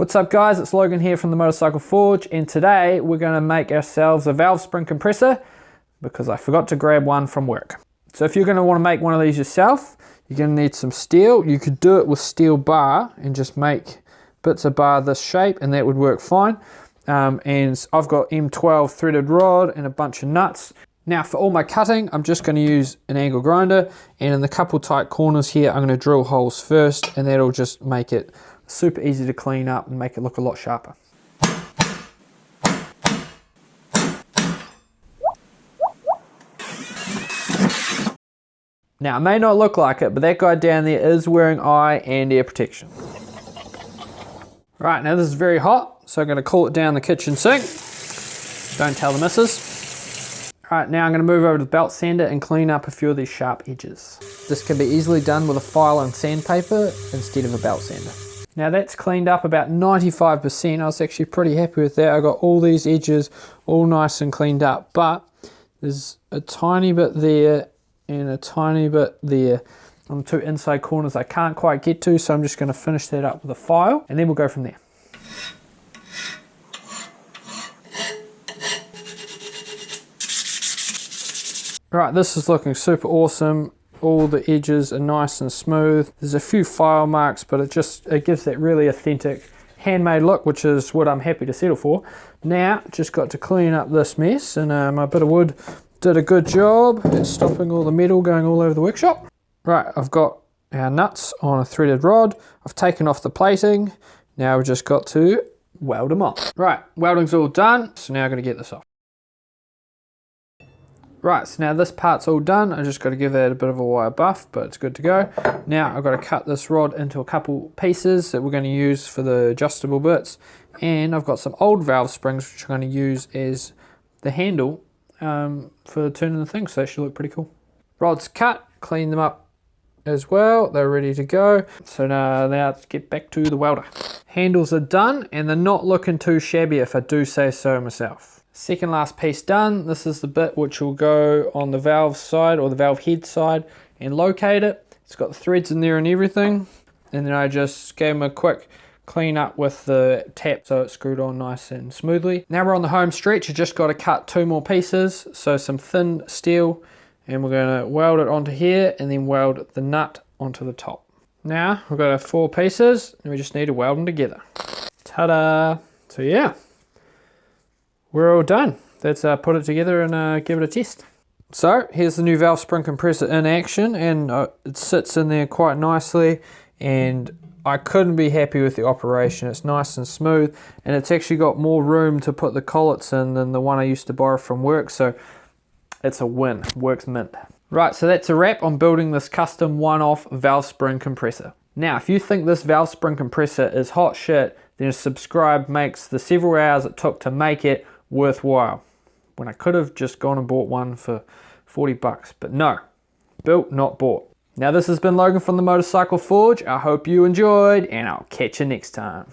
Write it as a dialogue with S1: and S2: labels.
S1: What's up guys, it's Logan here from the Motorcycle Forge, and today we're going to make ourselves a valve spring compressor because I forgot to grab one from work. So if you're going to want to make one of these yourself, you're going to need some steel. You could do it with steel bar and just make bits of bar this shape and that would work fine. And I've got M12 threaded rod and a bunch of nuts. Now for all my cutting, I'm just going to use an angle grinder, and in the couple tight corners here I'm going to drill holes first, and that'll just make it super easy to clean up and make it look a lot sharper. Now it may not look like it, but that guy down there is wearing eye and ear protection. Right, now this is very hot, so I'm going to cool it down the kitchen sink. Don't tell the missus. Alright, now I'm going to move over to the belt sander and clean up a few of these sharp edges. This can be easily done with a file and sandpaper instead of a belt sander. Now that's cleaned up about 95%. I was actually pretty happy with that. I got all these edges all nice and cleaned up, but there's a tiny bit there and a tiny bit there on the two inside corners I can't quite get to, so I'm just going to finish that up with a file and then we'll go from there. Right, this is looking super awesome. All the edges are nice and smooth. There's a few file marks, but it gives that really authentic handmade look, which is what I'm happy to settle for. Now, just got to clean up this mess, and my bit of wood did a good job at stopping all the metal going all over the workshop. Right, I've got our nuts on a threaded rod. I've taken off the plating. Now we've just got to weld them on. Right, welding's all done, so now I'm going to get this off. Right, so now this part's all done. I just got to give that a bit of a wire buff, but it's good to go. Now I've got to cut this rod into a couple pieces that we're going to use for the adjustable bits. And I've got some old valve springs which I'm going to use as the handle for turning the thing, so that should look pretty cool. Rods cut, clean them up as well. They're ready to go. So now let's get back to the welder. Handles are done and they're not looking too shabby if I do say so myself. Second last piece done. This is the bit which will go on the valve side or the valve head side and locate it. It's got the threads in there and everything. And then I just gave them a quick clean up with the tap so it's screwed on nice and smoothly. Now we're on the home stretch. You just got to cut two more pieces. So some thin steel, and we're going to weld it onto here and then weld the nut onto the top. Now we've got our 4 pieces and we just need to weld them together. Ta-da! So yeah. We're all done. Let's put it together and give it a test. So here's the new valve spring compressor in action, and it sits in there quite nicely, and I couldn't be happy with the operation. It's nice and smooth, and it's actually got more room to put the collets in than the one I used to borrow from work, so it's a win. Works mint. Right, so that's a wrap on building this custom one-off valve spring compressor. Now, if you think this valve spring compressor is hot shit, then a subscribe makes the several hours it took to make it worthwhile, when I could have just gone and bought one for 40 bucks, but no, built, not bought. Now this has been Logan from the Motorcycle Forge. I hope you enjoyed, and I'll catch you next time.